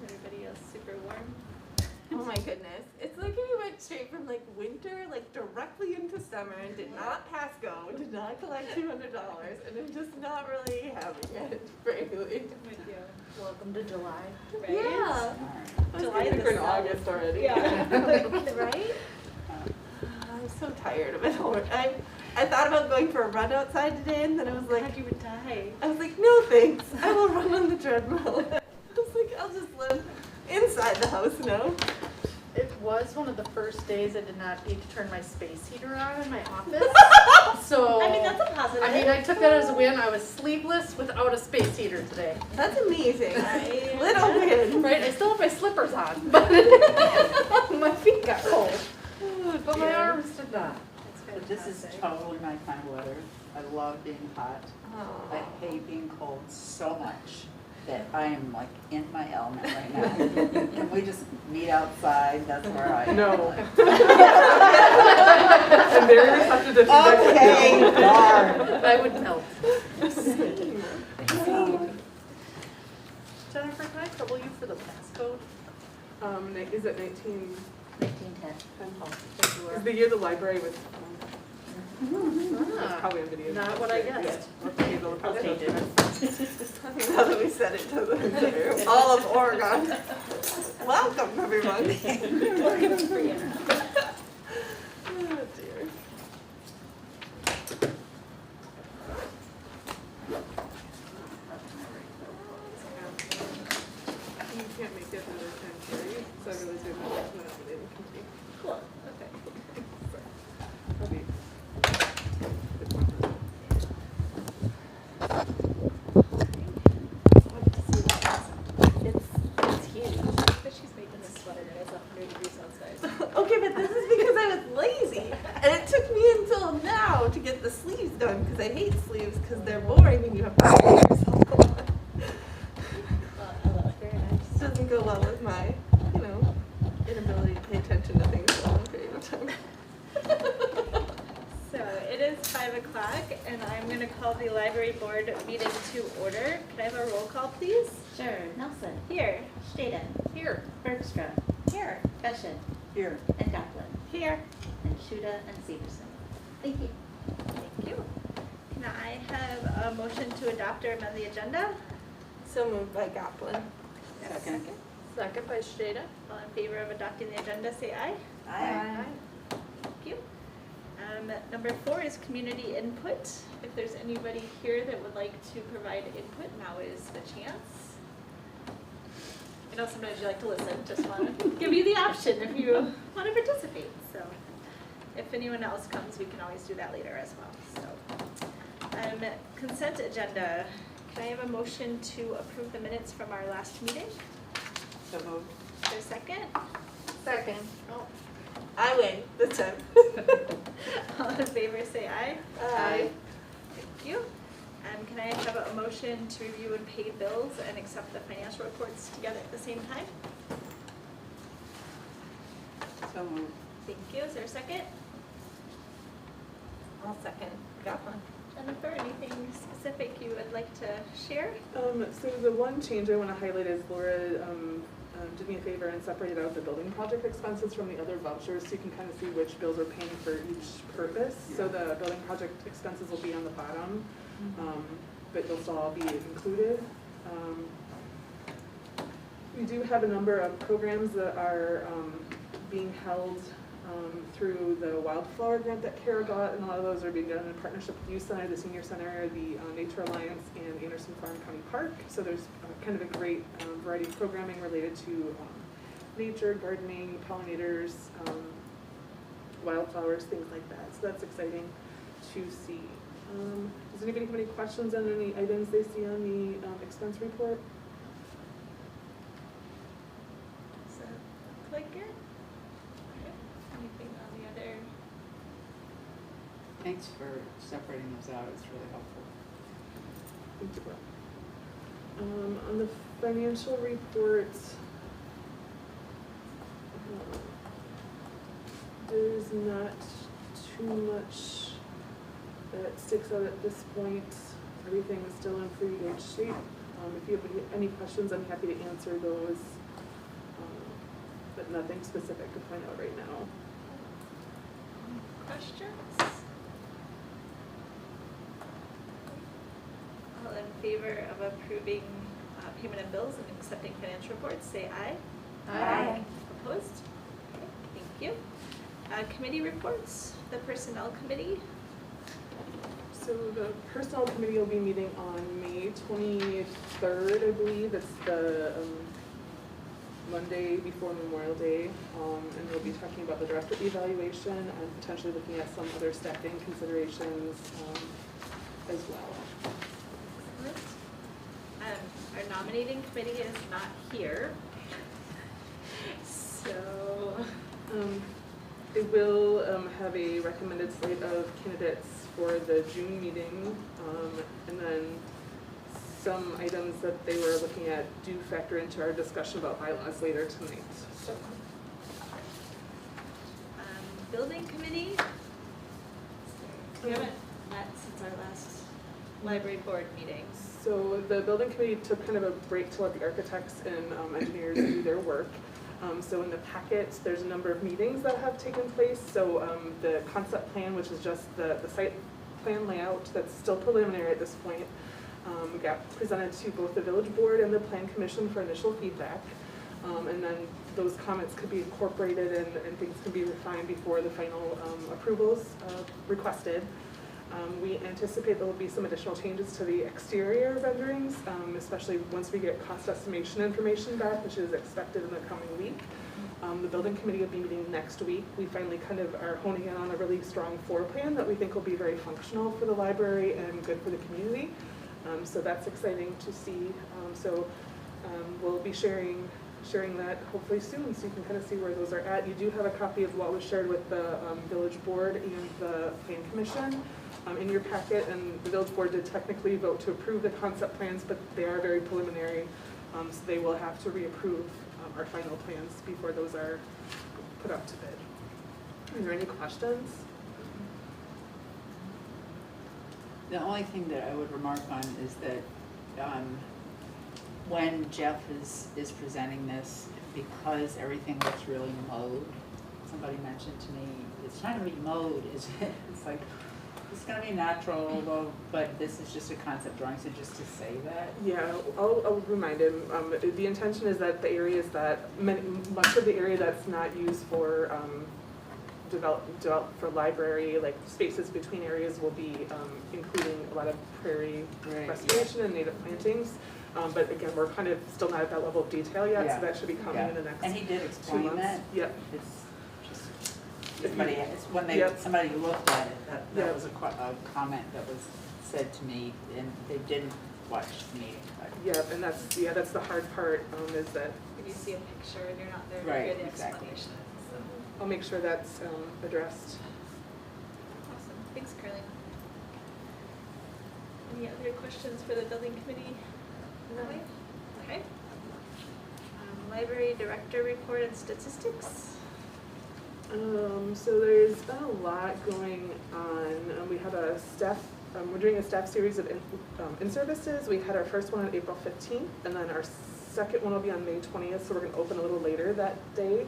Everybody else super warm. Oh my goodness. It's like we went straight from like winter, like directly into summer and did not pass go, did not collect $200, and I'm just not really having it, frankly. With you. Welcome to July. Right? Yeah. I was July getting the for an 7th. August already. Yeah. Right? I'm so tired of it all. I thought about going for a run outside today, and then I was like, God, you would die. I was like, no thanks. I will run on the treadmill. I was like, I'll just live inside the house now. It was one of the first days I did not need to turn my space heater on in my office. So I mean, that's a positive. I mean, I took that as a win. I was sleeveless without a space heater today. That's amazing. Little win. Right? I still have my slippers on, but my feet got cold. But my arms did not. But this is totally my kind of weather. I love being hot. Oh. I hate being cold so much that I am like in my element right now. Can we just meet outside? That's where I am. No. I'm very receptive to feedback. Okay, darn. I would melt. Jennifer, can I trouble you for the passcode? Is it 1910? 1910. Is the year the library was, Ah, probably on video. not what I guessed. Or maybe I'll change it. I think now that we said it to the all of Oregon. Welcome, everyone. Looking for you. Oh dear. You can't make it another time period, so I really do not know what they would continue. Cool. Okay. I'll be. It's huge. But she's making this sweater and it's 100 degrees outside. Okay, but this is because I was lazy, and it took me until now to get the sleeves done because I hate sleeves because they're boring and you have to put yourself on. I love it. Very nice. Doesn't go well with my, inability to pay attention to things for a long period of time. So it is 5 o'clock and I'm going to call the library board meeting to order. Can I have a roll call, please? Sure. Nelson. Here. Staden. Here. Bergstrom. Here. Beshin. Here. And Joplin. Here. And Shuda and Severson. Thank you. Thank you. Can I have a motion to adopt or amend the agenda? So moved by Goplin. Second. Second by Shada. All in favor of adopting the agenda, say aye. Aye. Thank you. Number 4 is community input. If there's anybody here that would like to provide input, now is the chance. I know sometimes you like to listen, just want to give you the option if you want to participate. So if anyone else comes, we can always do that later as well. So consent agenda. Can I have a motion to approve the minutes from our last meeting? So moved. Is there a second? Second. Oh. I win this time. All in favor, say aye. Aye. Thank you. Can I have a motion to review and pay bills and accept the financial reports together at the same time? So moved. Thank you. Is there a second? I'll second Goplin. Jennifer, anything specific you would like to share? So the one change I want to highlight is Laura did me a favor and separated out the building project expenses from the other vouchers so you can kind of see which bills are paying for each purpose. So the building project expenses will be on the bottom, but they'll still all be included. We do have a number of programs that are being held through the Wildflower Grant that Kara got, and a lot of those are being done in partnership with Youth Center, the Senior Center, the Nature Alliance, and Anderson Farm County Park. So there's kind of a great variety of programming related to nature, gardening, pollinators, wildflowers, things like that. So that's exciting to see. Does anybody have any questions on any items they see on the expense report? Does that look like it? Okay. Anything on the other? Thanks for separating those out. It's really helpful. Thank you. On the financial report, there's not too much that sticks out at this point. everything is still in pretty good shape. If you have any questions, I'm happy to answer those, but nothing specific to point out right now. Questions? All in favor of approving payment of bills and accepting financial reports, say aye. Aye. Opposed? Okay, thank you. Committee reports, the Personnel Committee. So the Personnel Committee will be meeting on May 23rd, I believe. It's the Monday before Memorial Day. And we'll be talking about the director evaluation and potentially looking at some other staffing considerations as well. Excellent. Our nominating committee is not here. So, They will have a recommended slate of candidates for the June meeting, and then some items that they were looking at do factor into our discussion about bylaws later tonight. So, Building Committee. We haven't met since our last library board meeting. so the building committee took kind of a break to let the architects and engineers do their work. So in the packet, there's a number of meetings that have taken place. So the concept plan, which is just the site plan layout, that's still preliminary at this point, got presented to both the village board and the plan commission for initial feedback. And then those comments could be incorporated and things can be refined before the final approvals requested. We anticipate there will be some additional changes to the exterior renderings, especially once we get cost estimation information back, which is expected in the coming week. The building committee will be meeting next week. We finally kind of are honing in on a really strong floor plan that we think will be very functional for the library and good for the community. So that's exciting to see. We'll be sharing that hopefully soon, so you can kind of see where those are at. You do have a copy of what was shared with the village board and the plan commission in your packet, and the village board did technically vote to approve the concept plans, but they are very preliminary, so they will have to reapprove our final plans before those are put out to bid. Are there any questions? The only thing that I would remark on is that when Jeff is presenting this, because everything looks really mowed, somebody mentioned to me, it's not gonna be mowed, it's like, it's gonna be natural, but this is just a concept drawing, so just to say that. Yeah, I'll remind him. The intention is that the areas that, much of the area that's not used for developed for library, like spaces between areas, will be including a lot of prairie restoration and native plantings. But again, we're kind of still not at that level of detail yet, Yeah. so that should be coming in the next 2 months. And he did explain that. Yep. It's just, when somebody looked at it, that was a comment that was said to me, and they didn't watch the meeting. Yeah, and that's the hard part, is that If you see a picture and you're not there to Right, hear the exactly. explanation. So, I'll make sure that's addressed. awesome. Thanks, Carly. Any other questions for the building committee? No. Okay. Library director report and statistics. So there's been a lot going on. We have a staff, we're doing a staff series of in-services. We had our first one on April 15th, and then our second one will be on May 20th, so we're gonna open a little later that day.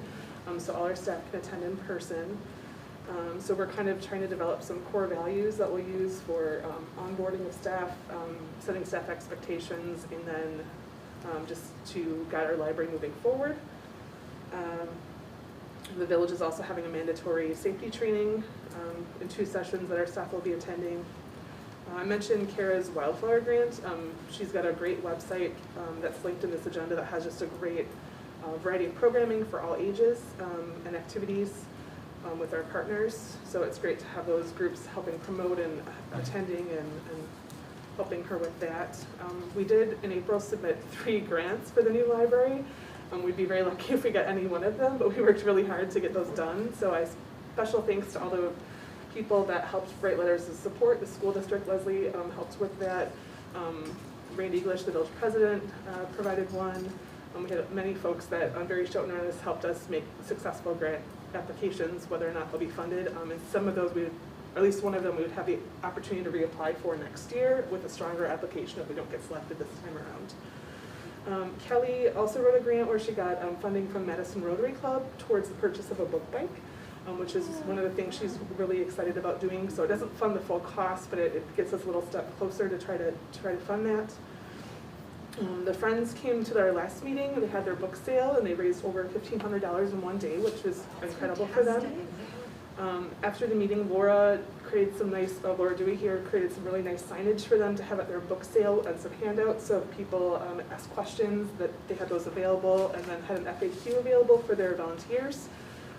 So all our staff can attend in person. So we're kind of trying to develop some core values that we'll use for onboarding of staff, setting staff expectations, and then just to guide our library moving forward. The village is also having a mandatory safety training in 2 sessions that our staff will be attending. I mentioned Kara's Wildflower Grant. She's got a great website that's linked in this agenda that has just a great variety of programming for all ages and activities with our partners. So it's great to have those groups helping promote and attending and helping her with that. We did in April submit 3 grants for the new library. We'd be very lucky if we got any one of them, but we worked really hard to get those done. So special thanks to all the people that helped write letters of support. The school district, Leslie, helped with that. Randy English, the village president, provided one. We had many folks that on very short notice helped us make successful grant applications, whether or not they'll be funded. And some of those we or at least one of them we would have the opportunity to reapply for next year with a stronger application if we don't get selected this time around. Kelly also wrote a grant where she got funding from Madison Rotary Club towards the purchase of a book bank, which is one of the things she's really excited about doing. So it doesn't fund the full cost, but it gets us a little step closer to try to fund that. The Friends came to their last meeting. They had their book sale, and they raised over $1,500 in one day, which was incredible for them. After the meeting, Laura created some nice, Laura Dewey here created some really nice signage for them to have at their book sale and some handouts. So if people asked questions, that they had those available, and then had an FAQ available for their volunteers.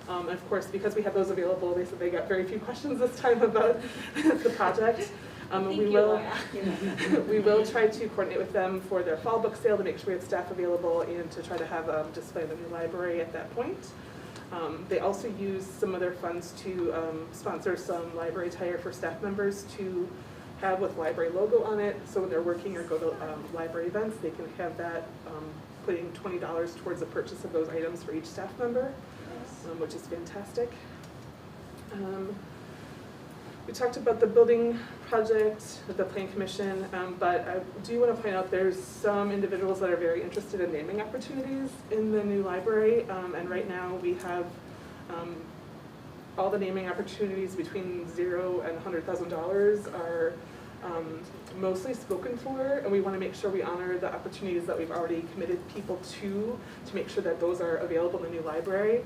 And of course, because we have those available, they said they got very few questions this time about the project. We will try to coordinate with them for their fall book sale to make sure we have staff available and to try to have display in the new library at that point. They also use some of their funds to sponsor some library attire for staff members to have with library logo on it. So when they're working or go to library events, they can have that putting $20 towards the purchase of those items for each staff member, which is fantastic. We talked about the building project with the Plan Commission, but I do want to point out there's some individuals that are very interested in naming opportunities in the new library, and right now we have all the naming opportunities between $0 and $100,000 are mostly spoken for, and we want to make sure we honor the opportunities that we've already committed people to make sure that those are available in the new library.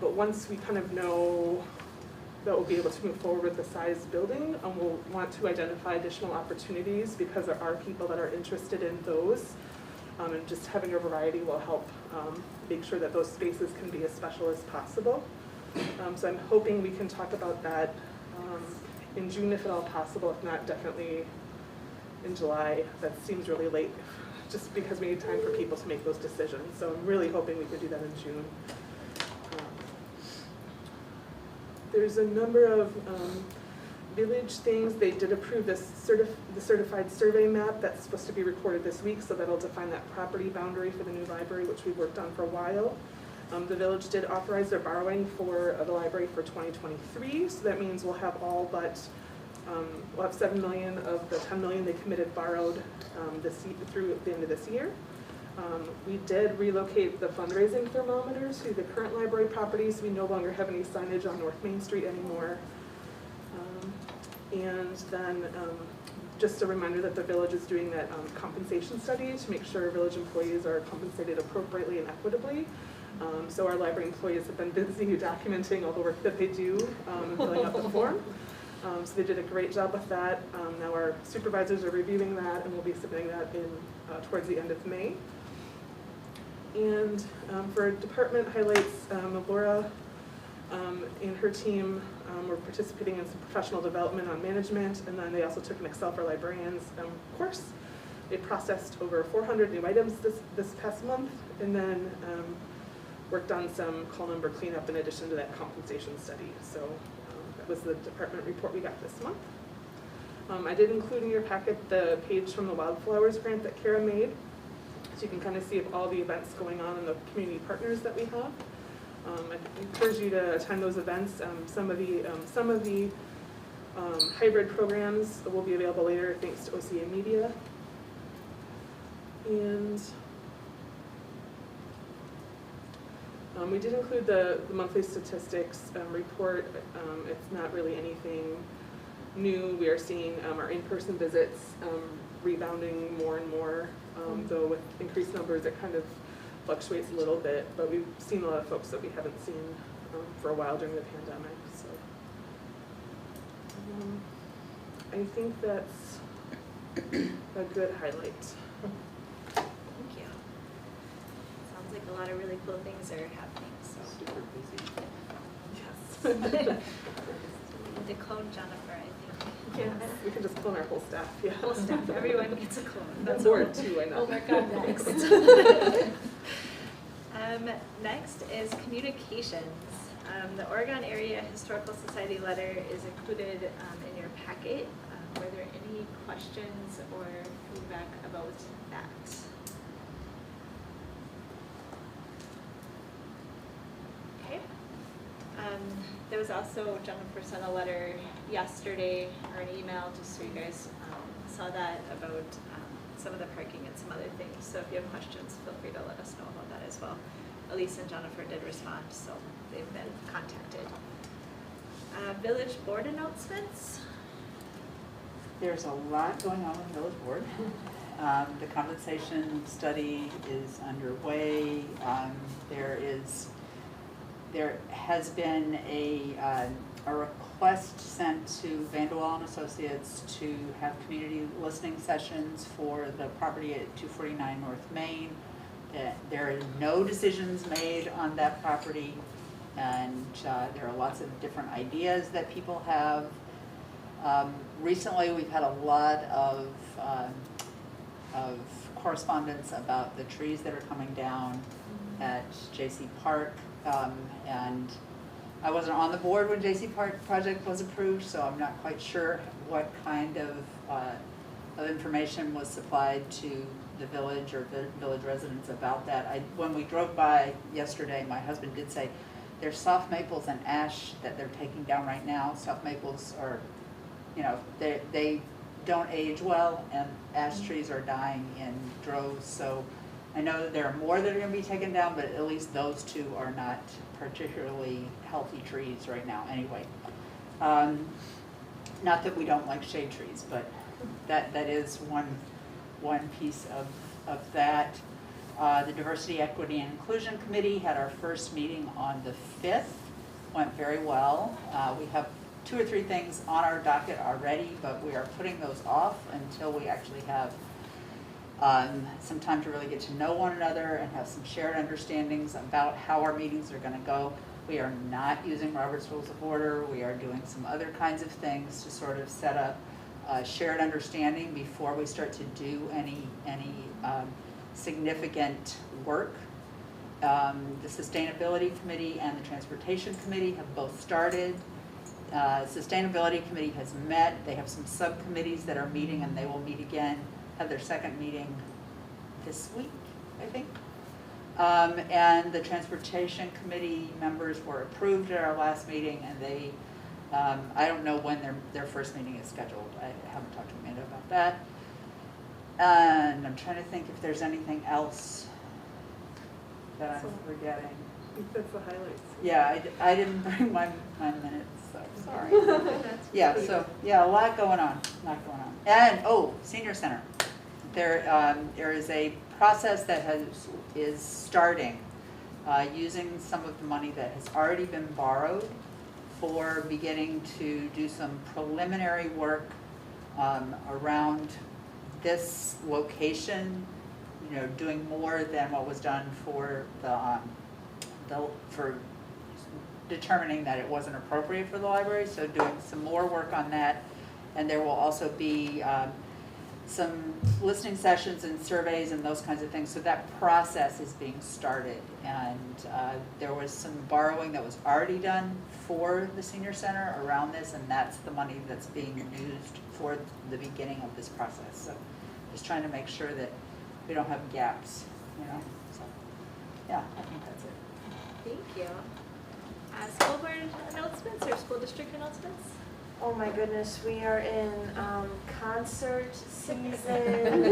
But once we kind of know that we'll be able to move forward with the size building, we'll want to identify additional opportunities because there are people that are interested in those, and just having a variety will help make sure that those spaces can be as special as possible. So I'm hoping we can talk about that in June if at all possible, if not definitely in July. That seems really late just because we need time for people to make those decisions. So I'm really hoping we could do that in June. There's a number of village things. They did approve the certified survey map that's supposed to be recorded this week, so that'll define that property boundary for the new library, which we've worked on for a while. The village did authorize their borrowing for the library for 2023, so that means we'll have all but we'll have $7 million of the $10 million they committed borrowed through the end of this year. We did relocate the fundraising thermometers to the current library properties. We no longer have any signage on North Main Street anymore. And then just a reminder that the village is doing that compensation study to make sure village employees are compensated appropriately and equitably. So our library employees have been busy documenting all the work that they do and filling out the form. So they did a great job with that. Now our supervisors are reviewing that, and we'll be submitting that in towards the end of May. And for department highlights, Laura and her team were participating in some professional development on management, and then they also took an Excel for Librarians course. They processed over 400 new items this past month, and then worked on some call number cleanup in addition to that compensation study. So that was the department report we got this month. I did include in your packet the page from the Wildflowers Grant that Kara made, so you can kind of see all the events going on and the community partners that we have. I encourage you to attend those events. Some of the hybrid programs will be available later thanks to OCA Media. And we did include the monthly statistics report. It's not really anything new. We are seeing our in-person visits rebounding more and more, though with increased numbers it kind of fluctuates a little bit, but we've seen a lot of folks that we haven't seen for a while during the pandemic. So I think that's a good highlight. Thank you. Sounds like a lot of really cool things are happening, so. Super busy. Yes. We need to clone Jennifer, I think. Yes, we can just clone our whole staff, yeah. Whole staff, everyone gets a clone. That's board too, I know. We'll work on next. Next is communications. The Oregon Area Historical Society letter is included in your packet. Were there any questions or feedback about that? Okay. There was also, Jennifer sent a letter yesterday, or an email, just so you guys saw that, about some of the parking and some other things. So if you have questions, feel free to let us know about that as well. Elise and Jennifer did respond, so they've been contacted. Village board announcements. There's a lot going on with the village board. The compensation study is underway. There has been a request sent to Vanderwall and Associates to have community listening sessions for the property at 249 North Main. There are no decisions made on that property, and there are lots of different ideas that people have. Recently, we've had a lot of correspondence about the trees that are coming down at JC Park, and I wasn't on the board when JC Park project was approved, so I'm not quite sure what kind of information was supplied to the village or the village residents about that. When we drove by yesterday, my husband did say there's soft maples and ash that they're taking down right now. Soft maples are, you know, they don't age well, and ash trees are dying in droves. So I know that there are more that are going to be taken down, but at least those two are not particularly healthy trees right now anyway. Not that we don't like shade trees, but that is one piece of that. The Diversity, Equity, and Inclusion Committee had our first meeting on the 5th. Went very well. We have 2 or 3 things on our docket already, but we are putting those off until we actually have some time to really get to know one another and have some shared understandings about how our meetings are going to go. We are not using Robert's Rules of Order. We are doing some other kinds of things to sort of set up shared understanding before we start to do any significant work. The Sustainability Committee and the Transportation Committee have both started. Sustainability Committee has met. They have some subcommittees that are meeting, and they will meet again, have their second meeting this week, I think. And the Transportation Committee members were approved at our last meeting, and they, I don't know when their first meeting is scheduled. I haven't talked to Amanda about that. And I'm trying to think if there's anything else that I'm forgetting. I think that's the highlights. Yeah, I didn't bring my minutes, so sorry. Yeah, so, yeah, a lot going on. And, Senior Center. There is a process that is starting using some of the money that has already been borrowed for beginning to do some preliminary work around this location, you know, doing more than what was done for for determining that it wasn't appropriate for the library, so doing some more work on that. And there will also be some listening sessions and surveys and those kinds of things. So that process is being started, and there was some borrowing that was already done for the senior center around this, and that's the money that's being used for the beginning of this process. So just trying to make sure that we don't have gaps, you know. So yeah, I think that's it. Thank you. School board announcements or school district announcements? Oh my goodness, we are in concert season.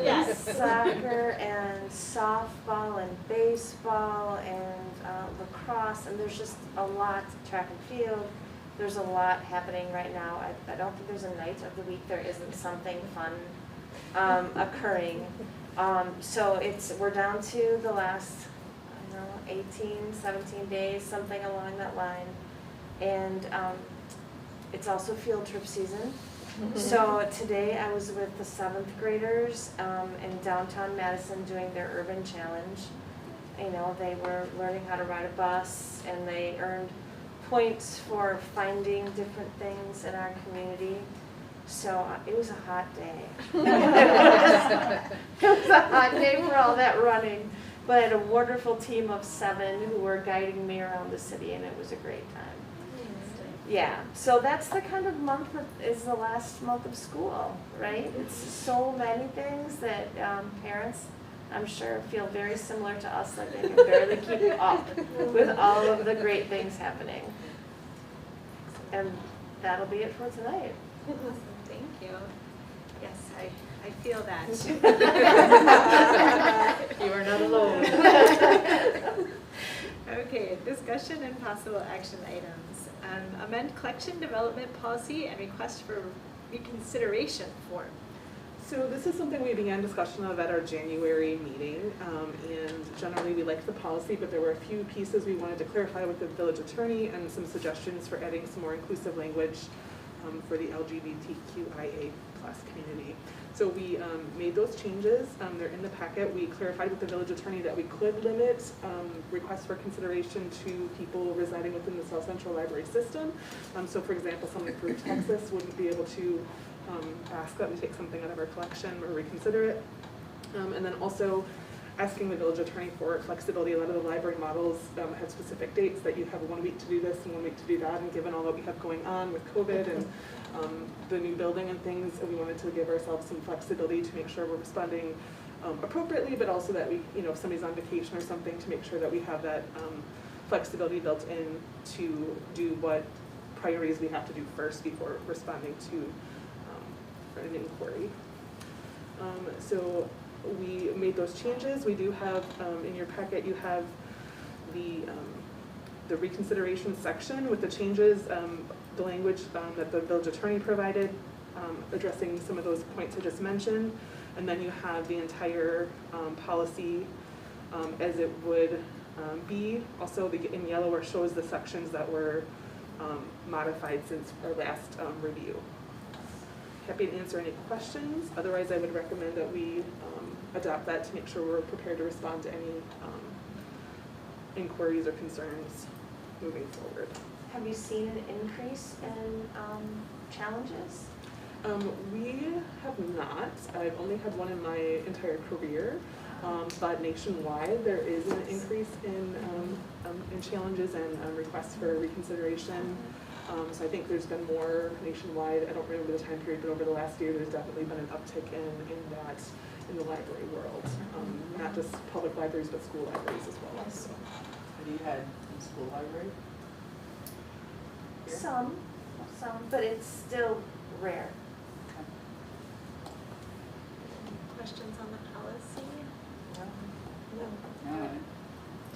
Yes. Soccer and softball and baseball and lacrosse, and there's just a lot, track and field. There's a lot happening right now. I don't think there's a night of the week there isn't something fun occurring. So we're down to the last, 18, 17 days, something along that line. And it's also field trip season. So today I was with the 7th graders in downtown Madison doing their urban challenge. You know, they were learning how to ride a bus, and they earned points for finding different things in our community. So it was a hot day. It was a hot day for all that running. But I had a wonderful team of 7 who were guiding me around the city, and it was a great time. Yeah, so that's the kind of month that is the last month of school, right? It's so many things that parents, I'm sure, feel very similar to us, like they can barely keep up with all of the great things happening. And that'll be it for tonight. Awesome, thank you. Yes, I feel that. You are not alone. Okay, discussion and possible action items. Amend collection development policy and request for reconsideration form. So this is something we began discussion of at our January meeting, and generally we liked the policy, but there were a few pieces we wanted to clarify with the village attorney and some suggestions for adding some more inclusive language for the LGBTQIA+ community. So we made those changes. They're in the packet. We clarified with the village attorney that we could limit requests for consideration to people residing within the South Central Library system. So for example, someone from Texas wouldn't be able to ask that we take something out of our collection or reconsider it. And then also asking the village attorney for flexibility. A lot of the library models have specific dates that you have 1 week to do this and 1 week to do that, and given all that we have going on with COVID and the new building and things, we wanted to give ourselves some flexibility to make sure we're responding appropriately, but also that we, if somebody's on vacation or something, to make sure that we have that flexibility built in to do what priorities we have to do first before responding to an inquiry. So we made those changes. We do have, in your packet, you have the reconsideration section with the changes, the language that the village attorney provided, addressing some of those points I just mentioned. And then you have the entire policy as it would be. Also in yellow where it shows the sections that were modified since our last review. Happy to answer any questions. Otherwise, I would recommend that we adopt that to make sure we're prepared to respond to any inquiries or concerns moving forward. Have you seen an increase in challenges? We have not. I've only had one in my entire career, but nationwide there is an increase in challenges and requests for reconsideration. So I think there's been more nationwide. I don't remember the time period, but over the last year there's definitely been an uptick in the library world. Not just public libraries, but school libraries as well. So. Have you had in school library? Here? Some, but it's still rare. Questions on the policy? No.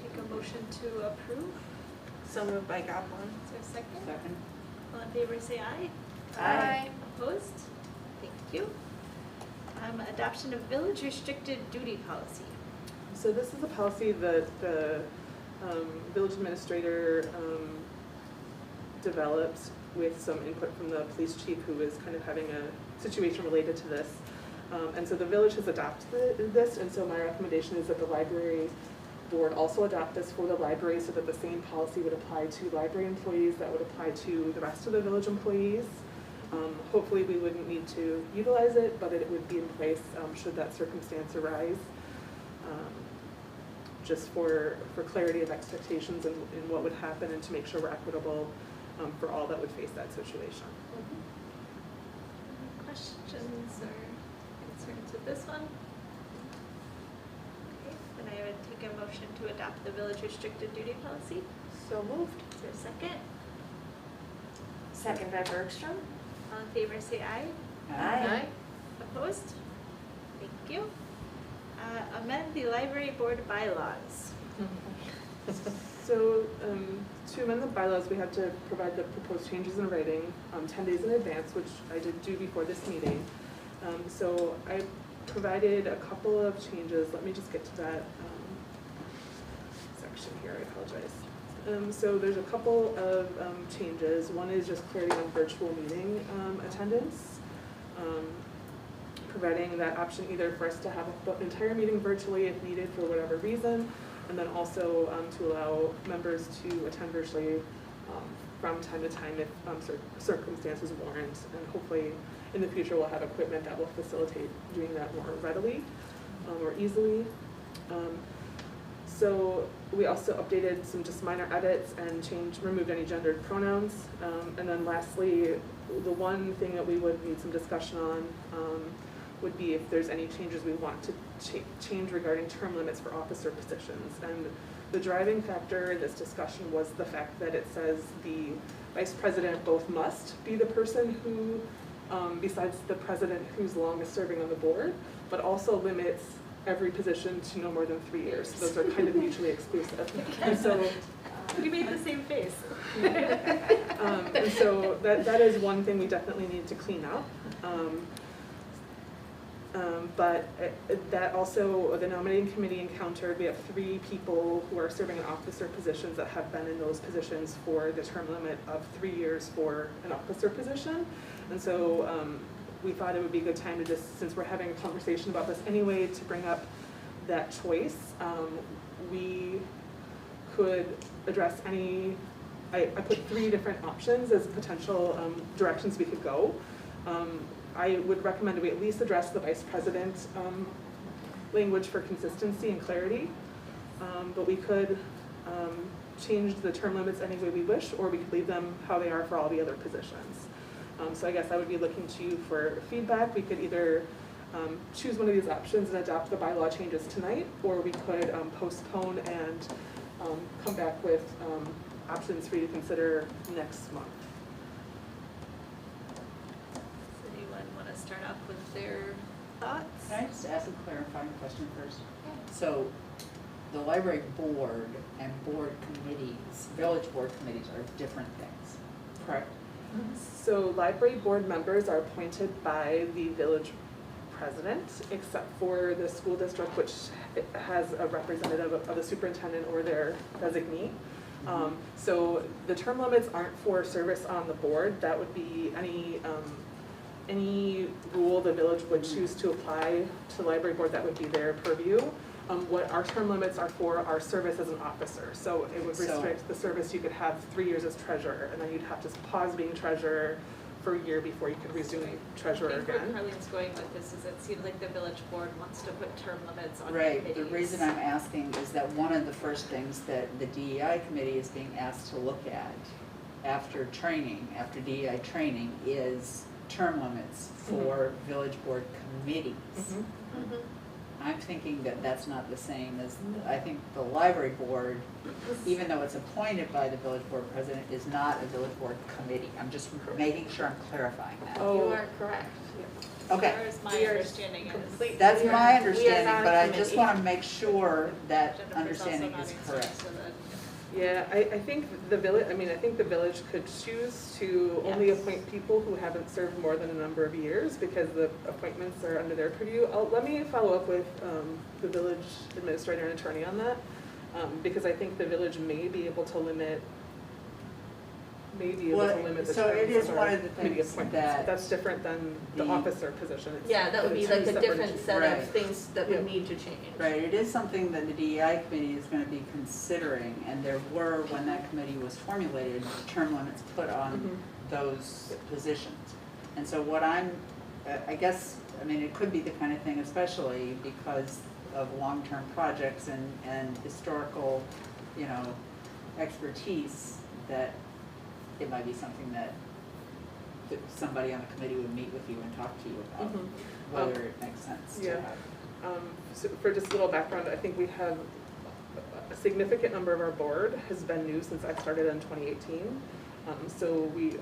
Take a motion to approve. So moved by Goblin. Is there a second? Second? All in favor, say aye. Aye. Opposed? Thank you. Adoption of village restricted duty policy. So this is a policy that the village administrator developed with some input from the police chief, who was kind of having a situation related to this. And so the village has adopted this, and so my recommendation is that the library board also adopt this for the library so that the same policy would apply to library employees that would apply to the rest of the village employees. Hopefully we wouldn't need to utilize it, but it would be in place should that circumstance arise. Just for clarity of expectations and what would happen, and to make sure we're equitable for all that would face that situation. Any questions or concerns with this one? Okay, then I would take a motion to adopt the village restricted duty policy. So moved. Is there a second? Second by Bergstrom. All in favor, say aye. Aye. Opposed? Thank you. Amend the library board bylaws. So to amend the bylaws, we have to provide the proposed changes in writing 10 days in advance, which I did do before this meeting. So I provided a couple of changes. Let me just get to that section here. I apologize. So there's a couple of changes. One is just clarity on virtual meeting attendance. Providing that option either for us to have the entire meeting virtually if needed for whatever reason, and then also to allow members to attend virtually from time to time if circumstances warrant. And hopefully in the future we'll have equipment that will facilitate doing that more readily or easily. So we also updated some just minor edits and removed any gendered pronouns. And then lastly, the one thing that we would need some discussion on would be if there's any changes we want to change regarding term limits for officer positions. And the driving factor in this discussion was the fact that it says the vice president both must be the person who, besides the president who's longest serving on the board, but also limits every position to no more than 3 years. Those are kind of mutually exclusive. And so, You made the same face. and so that is one thing we definitely need to clean up. But that also, the nominating committee encountered, we have 3 people who are serving in officer positions that have been in those positions for the term limit of 3 years for an officer position. And so we thought it would be a good time to just, since we're having a conversation about this anyway, to bring up that choice. We could address any, I put 3 different options as potential directions we could go. I would recommend we at least address the vice president language for consistency and clarity. But we could change the term limits any way we wish, or we could leave them how they are for all the other positions. So I guess I would be looking to you for feedback. We could either choose one of these options and adopt the bylaw changes tonight, or we could postpone and come back with options for you to consider next month. Does anyone want to start off with their thoughts? Can I just ask a clarifying question first? So, the library board and board committees, village board committees are different things, correct? So library board members are appointed by the village president, except for the school district, which has a representative of the superintendent or their designee. So the term limits aren't for service on the board. That would be any rule the village would choose to apply to the library board, that would be their purview. What our term limits are for our service as an officer. So it would restrict the service. You could have 3 years as treasurer, and then you'd have to pause being treasurer for a year before you could resume treasurer I think where again. Carlene's going with this is it seemed like the village board wants to put term limits on Right, committees. the reason I'm asking is that one of the first things that the DEI committee is being asked to look at after training, after DEI training, is term limits for village board committees. I'm thinking that that's not the same as, I think the library board, even though it's appointed by the village board president, is not a village board committee. I'm just making sure I'm clarifying that. Oh. You are correct. Okay, As far as my We are understanding is. complete- that's We are- my we are understanding, not a but I just committee. wanna make sure that Jennifer's also understanding not is answering, correct. so that- Yeah, I think the village, I think the village could choose to only Yes. appoint people who haven't served more than a number of years, because the appointments are under their purview. Let me follow up with the village administrator and attorney on that, because I think the village may be able to limit the So it terms is of one our of the committee things appointments. that That's different than the the- officer position. It's Yeah, that would be two like a separate different issues. set Right. of things that would Yeah. need to change. Right, it is something that the DEI committee is gonna be considering, and there were, when that committee was formulated, term limits put on those positions. And so what I'm, I guess, it could be the kind of thing, especially because of long-term projects and historical, expertise, that it might be something that somebody on the committee would meet with you and talk to you about, whether it makes sense to Yeah. have. So for just a little background, I think we have a significant number of our board has been new since I started in 2018. So we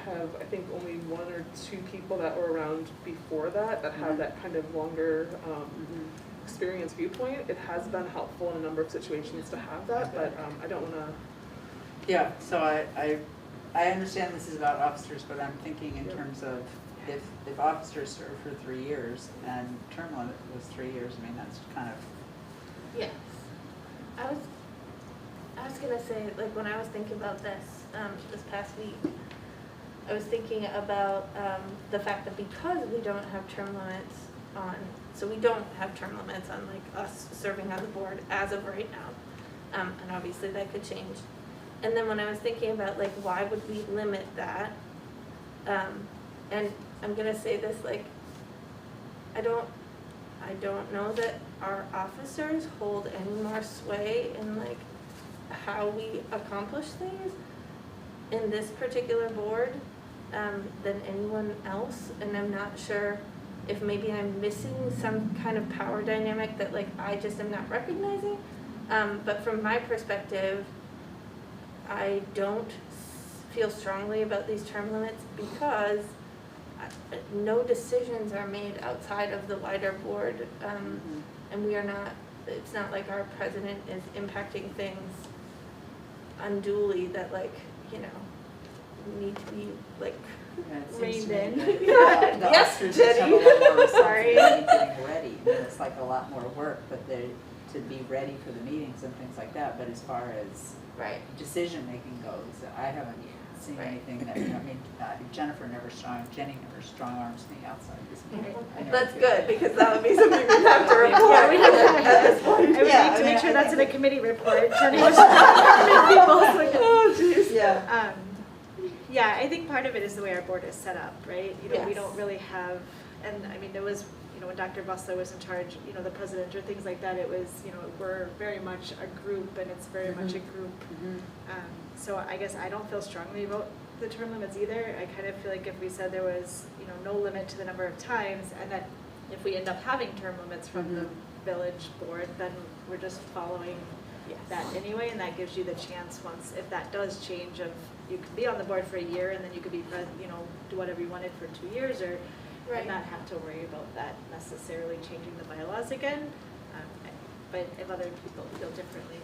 have, I think, only 1 or 2 people that were around before that have that kind of longer experience viewpoint. It has been helpful in a number of situations to have that, but I don't want to. Yeah, so I understand this is about officers, but I'm thinking in terms of if officers serve for 3 years and term limit was 3 years, that's kind of. Yes. I was gonna say, like, when I was thinking about this, this past week, I was thinking about, the fact that because we don't have term limits on, so we don't have term limits on, like, us serving on the board as of right now. And obviously that could change. And then when I was thinking about, like, why would we limit that? And I'm gonna say this, like, I don't know that our officers hold any more sway in, like, how we accomplish things in this particular board than anyone else, and I'm not sure if maybe I'm missing some kind of power dynamic that like I just am not recognizing. But from my perspective, I don't feel strongly about these term limits because no decisions are made outside of the wider board. And we are not, it's not like our president is impacting things unduly that like, you know, need to be like Yeah, it seems Reined to me in. that Yeah. the Yes, officers just have a Jenny. lot more Sorry. responsibility getting ready. I mean, it's like a lot more work, but to be ready for the meetings and things like that. But as far as right. decision-making goes, I haven't seen Right. anything that, I mean, Jenny never strong-arms me outside this meeting. I never That's feel good that. because that would be something we'd have to report. Yeah, we have to- at this point. I would Yeah, need I to mean, make sure I that's in a think committee report. Jenny was people. Oh, jeez. Yeah. Yeah, I think part of it is the way our board is set up, right? You know, we Yes. don't really have, and I mean, there was, you know, when Dr. Bussler was in charge, you know, the president or things like that, it was, you know, we're very much a group and it's very much a group. So I guess I don't feel strongly about the term limits either. I kind of feel like if we said there was, you know, no limit to the number of times and that if we end up having term limits from the village board, then we're just following that anyway, and that gives you the chance once, if that does change, of you could be on the board for a year and then you could be, you know, do whatever you wanted for 2 years, or Right. and not have to worry about that necessarily changing the bylaws again. But if other people feel differently,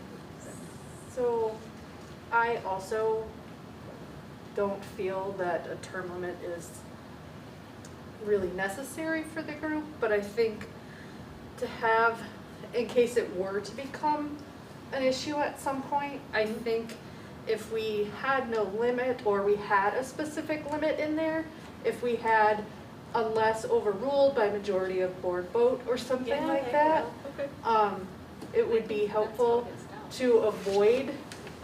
then So I also don't feel that a term limit is really necessary for the group, but I think to have, in case it were to become an issue at some point, I think if we had no limit or we had a specific limit in there, if we had unless overruled by majority of board vote or something like that, it would be helpful to avoid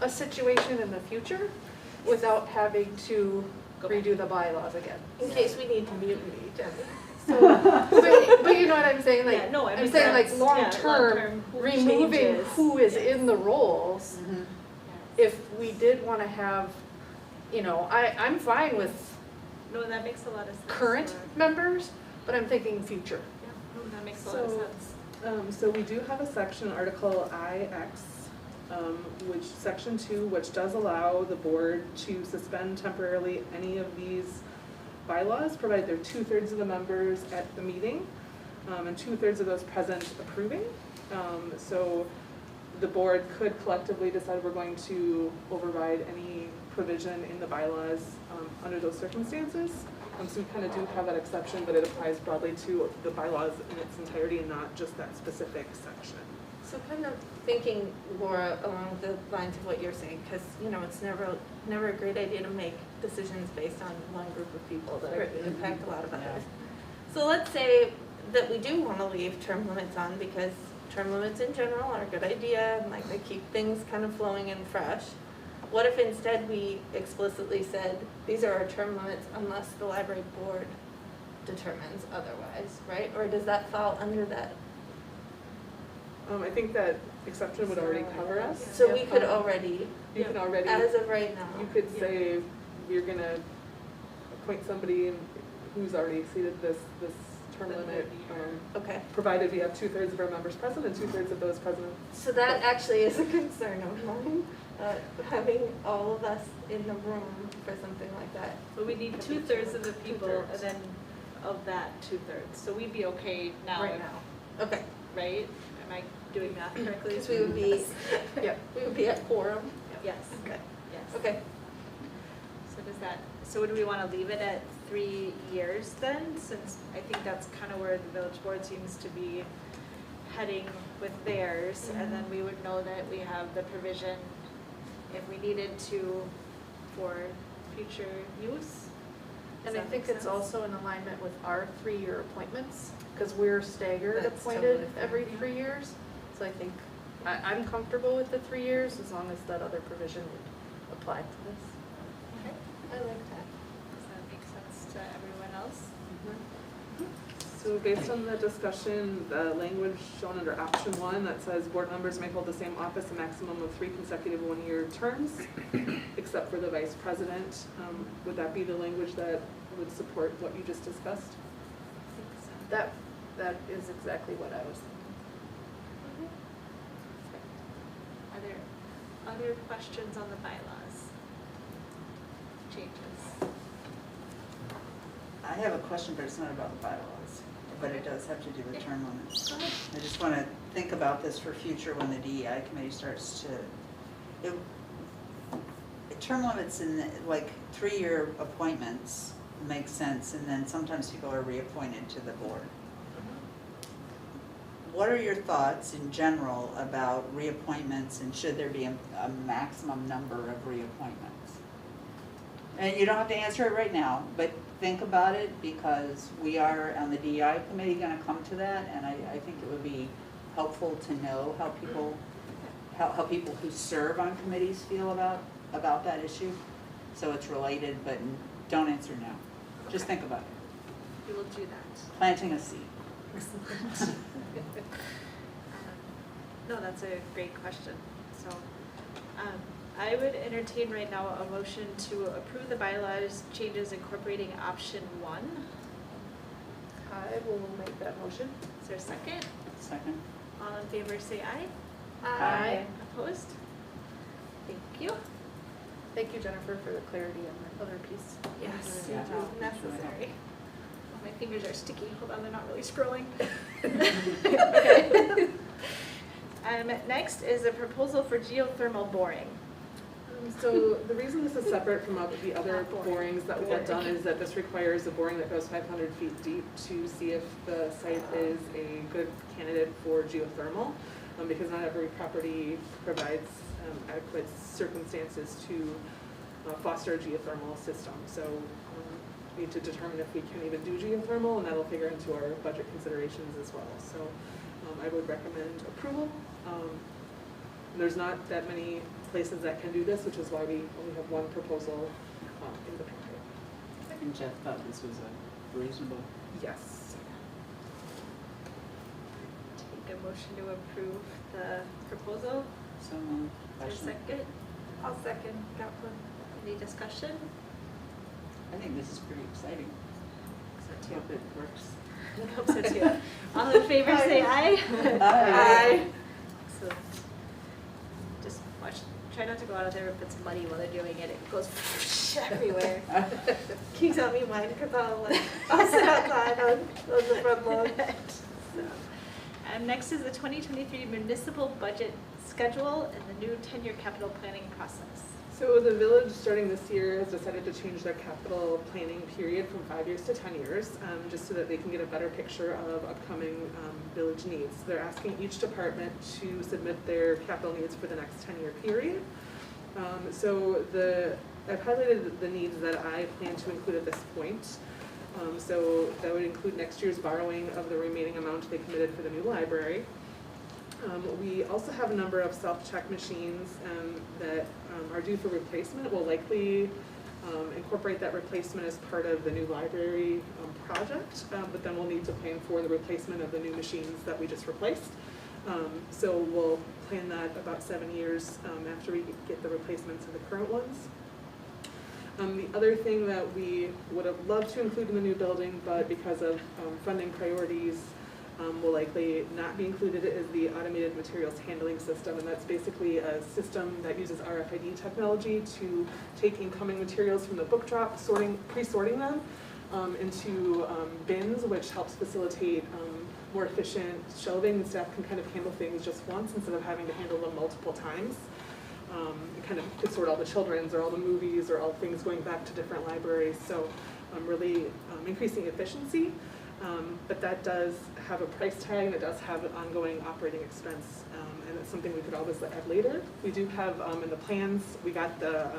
a situation in the future without having to redo the bylaws again. In case we need to mutiny, Jenny. So, but you know what I'm saying, like, Yeah, no, I I'm mean, saying like that's- long-term, who removing changes. who is Yes. in the roles. Mhm. If we did wanna have, you know, I'm fine with No, that makes a lot of sense. current for- members, but I'm thinking future. Yeah, no, that makes a lot of So- sense. So we do have a section, Article IX, which, Section 2, which does allow the board to suspend temporarily any of these bylaws, provided they're 2/3 of the members at the meeting, and 2/3 of those present approving. So the board could collectively decide we're going to override any provision in the bylaws under those circumstances. So we kind of do have that exception, but it applies broadly to the bylaws in its entirety and not just that specific section. So kind of thinking, Laura, along the lines of what you're saying, because, you know, it's never a great idea to make decisions based on one group of people that are impact a lot of Yeah. others. So let's say that we do want to leave term limits on because term limits in general are a good idea and like they keep things kind of flowing and fresh. What if instead we explicitly said, these are our term limits unless the library board determines otherwise, right? Or does that fall under that? I think that exception would already cover us. So we could already, You can already, as of right now. you could say, we're gonna appoint somebody who's already exceeded this term limit, Okay, provided we have 2/3 of our members present and 2/3 of those present. so that actually is a concern of mine, having all of us in the room for something like that. But we need 2/3 of the people, and then of that 2/3. So we'd be okay now, Right now. Okay, right? Am I doing math correctly? because we would be, Yep. we would be at quorum. Yes. Okay. Yes. Okay, So do we want to leave it at 3 years then? Since I think that's kind of where the village board seems to be heading with theirs. And then we would know that we have the provision if we needed to for future use. And Does I that think make it's sense? also in alignment with our 3-year appointments, because we're staggered That's appointed totally fair. every 3 years. So I think, I'm comfortable with the 3 years as long as that other provision would apply to this. I like that. Does that make sense to everyone else? So based on the discussion, the language shown under option 1 that says board members may hold the same office a maximum of 3 consecutive 1-year terms, except for the vice president, would that be the language that would support what you just discussed? that is exactly what I was thinking. Are there other questions on the bylaws? Changes? I have a question, but it's not about the bylaws, but it does have to do with term limits. Go ahead. I just want to think about this for future when the DEI committee starts to, term limits in like 3-year appointments make sense, and then sometimes people are reappointed to the board. What are your thoughts in general about reappointments, and should there be a maximum number of reappointments? And you don't have to answer it right now, but think about it, because we are on the DEI committee going to come to that, and I think it would be helpful to know how people who serve on committees feel about that issue. So it's related, but don't answer now. Just think about it. We will do that. Planting a seed. No, that's a great question. So, I would entertain right now a motion to approve the bylaws changes incorporating option 1. I will make that motion. Is there a second? Second. All in favor say aye. Aye. Opposed? Thank you. Thank you, Jennifer, for the clarity on the other piece. Yes, Yeah. it is necessary. Oh, my fingers are sticky. Hold on, they're not really scrolling. Okay. Next is a proposal for geothermal boring. So the reason this is separate from the other borings that we have done is that this requires a boring that goes 500 feet deep to see if the site is a good candidate for geothermal, because not every property provides adequate circumstances to foster a geothermal system. So we need to determine if we can even do geothermal, and that'll figure into our budget considerations as well. So I would recommend approval. There's not that many places that can do this, which is why we only have one proposal in the packet. And Jeff thought this was a reasonable. Yes. Take a motion to approve the proposal. So, Is there a second? I'll second that one. Any discussion? I think this is pretty exciting. So too. Hope it works. I hope so too. All in favor say aye. Aye. Excellent. Just watch, try not to go out of there if it's muddy while they're doing it. It goes everywhere. Can you tell me mine? Because I'll sit outside on the front lawn. Next is the 2023 municipal budget schedule and the new tenure capital planning process. So the village, starting this year, has decided to change their capital planning period from 5 years to 10 years, just so that they can get a better picture of upcoming village needs. They're asking each department to submit their capital needs for the next 10-year period. I've highlighted the needs that I plan to include at this point. So that would include next year's borrowing of the remaining amount they committed for the new library. We also have a number of self-check machines that are due for replacement. We'll likely incorporate that replacement as part of the new library project, but then we'll need to plan for the replacement of the new machines that we just replaced. So we'll plan that about 7 years after we get the replacements of the current ones. The other thing that we would have loved to include in the new building, but because of funding priorities, will likely not be included, is the automated materials handling system, and that's basically a system that uses RFID technology to take incoming materials from the book drop, pre-sorting them into bins, which helps facilitate more efficient shelving, and staff can kind of handle things just once instead of having to handle them multiple times. It kind of could sort all the children's or all the movies or all things going back to different libraries, so really increasing efficiency. But that does have a price tag, and it does have an ongoing operating expense, and it's something we could always add later. We do have in the plans, we got the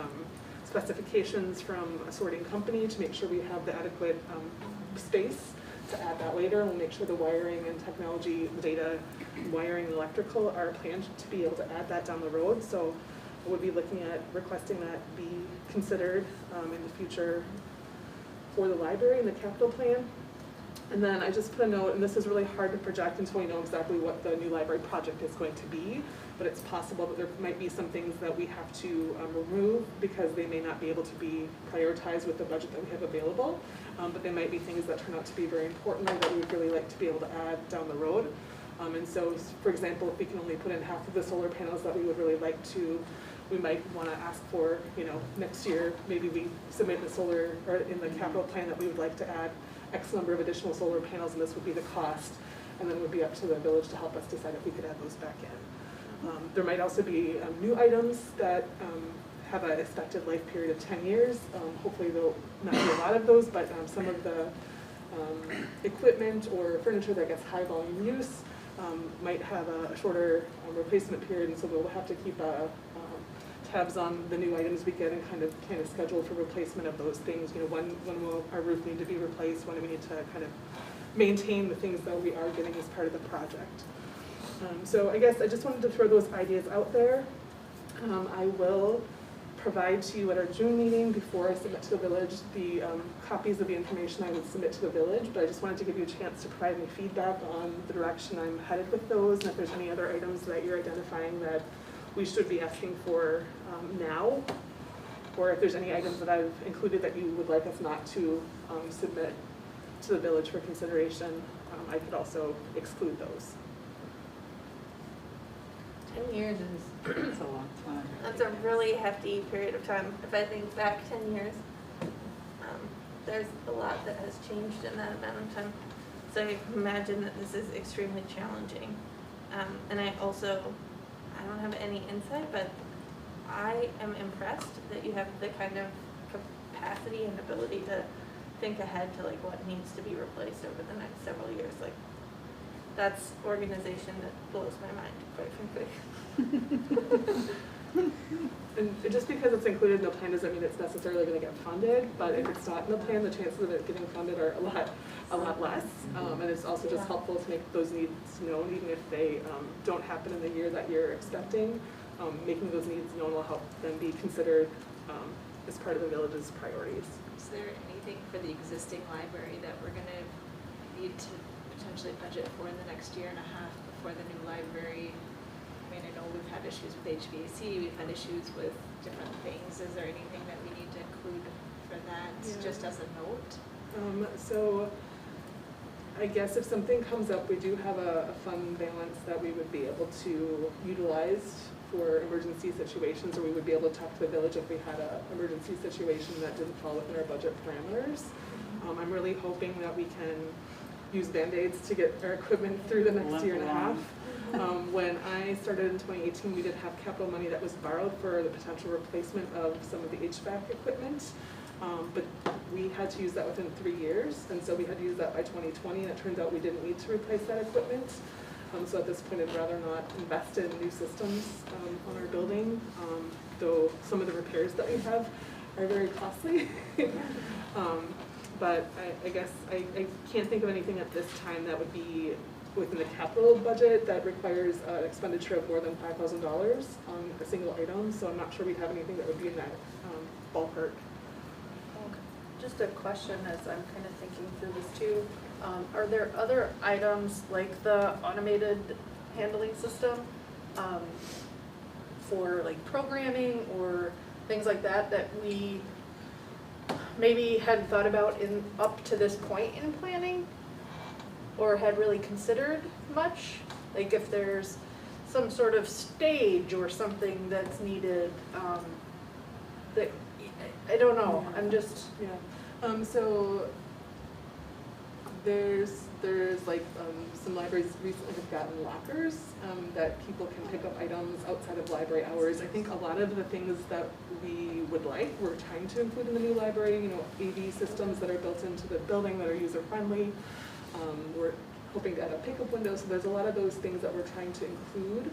specifications from a sorting company to make sure we have the adequate space to add that later, and we'll make sure the wiring and technology, data, wiring and electrical are planned to be able to add that down the road. So we'll be looking at requesting that be considered in the future for the library and the capital plan. And then I just put a note, and this is really hard to project until we know exactly what the new library project is going to be, but it's possible that there might be some things that we have to remove because they may not be able to be prioritized with the budget that we have available, but they might be things that turn out to be very important or that we would really like to be able to add down the road. And so, for example, if we can only put in half of the solar panels that we would really like to, we might want to ask for, you know, next year, maybe we submit the solar, or in the capital plan that we would like to add X number of additional solar panels, and this would be the cost, and then it would be up to the village to help us decide if we could add those back in. There might also be new items that have an expected life period of 10 years. Hopefully there'll not be a lot of those, but some of the equipment or furniture that gets high volume use might have a shorter replacement period, and so we'll have to keep tabs on the new items we get and kind of schedule for replacement of those things. You know, when will our roof need to be replaced? When do we need to kind of maintain the things that we are getting as part of the project? So I guess I just wanted to throw those ideas out there. I will provide to you at our June meeting before I submit to the village the copies of the information I would submit to the village, but I just wanted to give you a chance to provide me feedback on the direction I'm headed with those, and if there's any other items that you're identifying that we should be asking for now, or if there's any items that I've included that you would like us not to submit to the village for consideration, I could also exclude those. 10 years is, It's a long time. that's a really hefty period of time. If I think back 10 years, there's a lot that has changed in that amount of time. So I imagine that this is extremely challenging. And I don't have any insight, but I am impressed that you have the kind of capacity and ability to think ahead to like what needs to be replaced over the next several years. Like, that's organization that blows my mind, quite frankly. And just because it's included in the plan doesn't mean it's necessarily going to get funded, but if it's not in the plan, the chances of it getting funded are a lot less. And it's also just helpful to make those needs known, even if they don't happen in the year that you're expecting. Making those needs known will help them be considered as part of the village's priorities. Is there anything for the existing library that we're gonna need to potentially budget for in the next year and a half before the new library? I mean, I know we've had issues with HVAC, we've had issues with different things. Is there anything that we need to include for that, just as a note? So I guess if something comes up, we do have a fund balance that we would be able to utilize for emergency situations, or we would be able to talk to the village if we had an emergency situation that didn't fall within our budget parameters. I'm really hoping that we can use Band-Aids to get our equipment through the next year and a half. When I started in 2018, we did have capital money that was borrowed for the potential replacement of some of the HVAC equipment, but we had to use that within 3 years, and so we had to use that by 2020, and it turns out we didn't need to replace that equipment. So at this point, I'd rather not invest in new systems on our building, though some of the repairs that we have are very costly. But I guess I can't think of anything at this time that would be within the capital budget that requires an expenditure of more than $5,000 on a single item, so I'm not sure we have anything that would be in that ballpark. Just a question as I'm kind of thinking through this too. Are there other items like the automated handling system for like programming or things like that that we maybe hadn't thought about up to this point in planning or had really considered much? Like if there's some sort of stage or something that's needed that, I don't know, I'm just... So there's like some libraries recently have gotten lockers that people can pick up items outside of library hours. I think a lot of the things that we would like, we're trying to include in the new library, you know, AV systems that are built into the building that are user-friendly. We're hoping to add a pickup window, so there's a lot of those things that we're trying to include.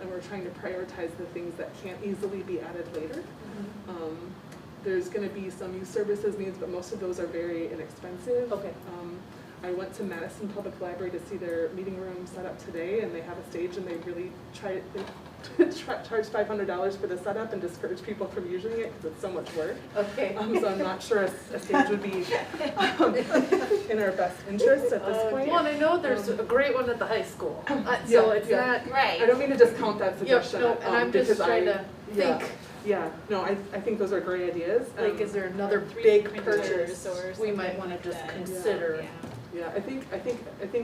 And we're trying to prioritize the things that can't easily be added later. There's going to be some youth services needs, but most of those are very inexpensive. Okay. I went to Madison Public Library to see their meeting room set up today, and they have a stage, and they really charge $500 for the setup and discourage people from using it because it's so much work. Okay. So I'm not sure a stage would be in our best interest at this point. Well, and I know there's a great one at the high school, so Yeah, it's yeah. not, Right. I don't mean to discount that suggestion. no, and I'm just because trying to yeah, think, Yeah, no, I think those are great ideas. like, is there another 3D big printers purchase or we might something wanna like just that. consider? Yeah. Yeah, I think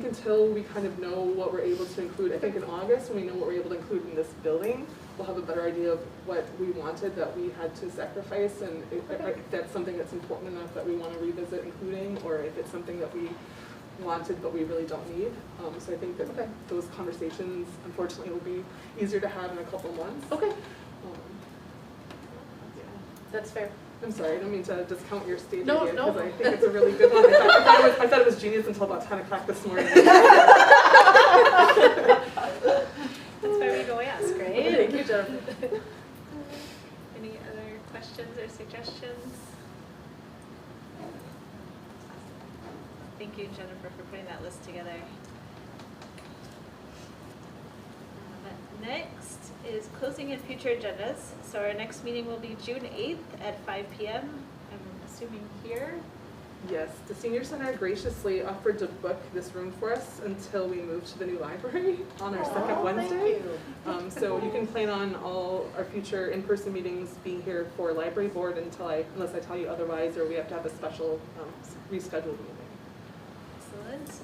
until we kind of know what we're able to include, I think in August, when we know what we're able to include in this building, we'll have a better idea of what we wanted that we had to sacrifice, and if that's something that's important enough that we want to revisit including, or if it's something that we wanted but we really don't need. So I think that those conversations, unfortunately, will be easier to have in a couple months. Okay, Yeah. that's fair. I'm sorry, I don't mean to discount your stage No, idea, no. because I think it's a really good one. I thought it was genius until about 10 o'clock this morning. That's why we go ask, right? Thank you, Jeff. Any other questions or suggestions? Thank you, Jennifer, for putting that list together. Next is closing and future agendas. So our next meeting will be June 8th at 5 p.m. I'm assuming here. Yes, the Senior Center graciously offered to book this room for us until we move to the new library on our second Aw, Wednesday. thank you. So you can plan on all our future in-person meetings being here for library board unless I tell you otherwise, or we have to have a special rescheduled meeting. Excellent.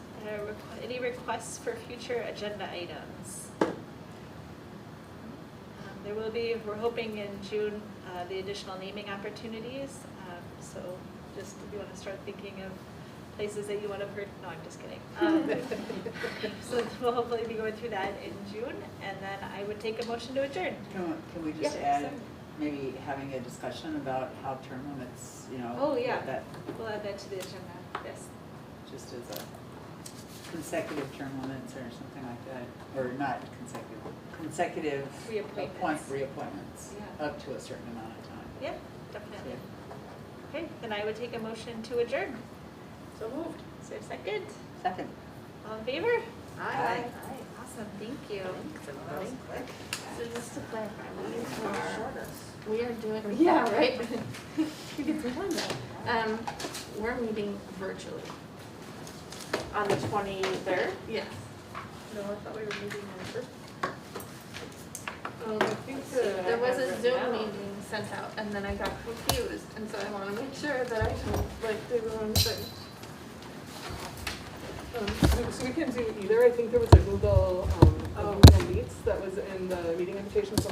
Any requests for future agenda items? There will be, we're hoping in June, the additional naming opportunities. So just if you want to start thinking of places that you want to, no, I'm just kidding. So we'll hopefully be going through that in June, and then I would take a motion to adjourn. Can we just Yeah, add, sorry. maybe having a discussion about how term limits, Oh, yeah. that We'll add that to the agenda, yes. just as a consecutive term limits or something like that, or not consecutive Reappointments. reappointments Yeah. up to a certain amount of time. Yeah, definitely. Okay, then I would take a motion to adjourn. So moved. Is there a second? Second. All in favor? Aye. Awesome, thank you. So just to clarify, we are doing. Yeah, right. You get some time though. We're meeting virtually. On the 23rd? Yes. No, I thought we were meeting in person. I think There was a Zoom meeting sent out and then I got confused, and so I wanna make sure that I don't do the wrong thing. So we can do either. I think there was a Google Meets that was in the meeting invitation, so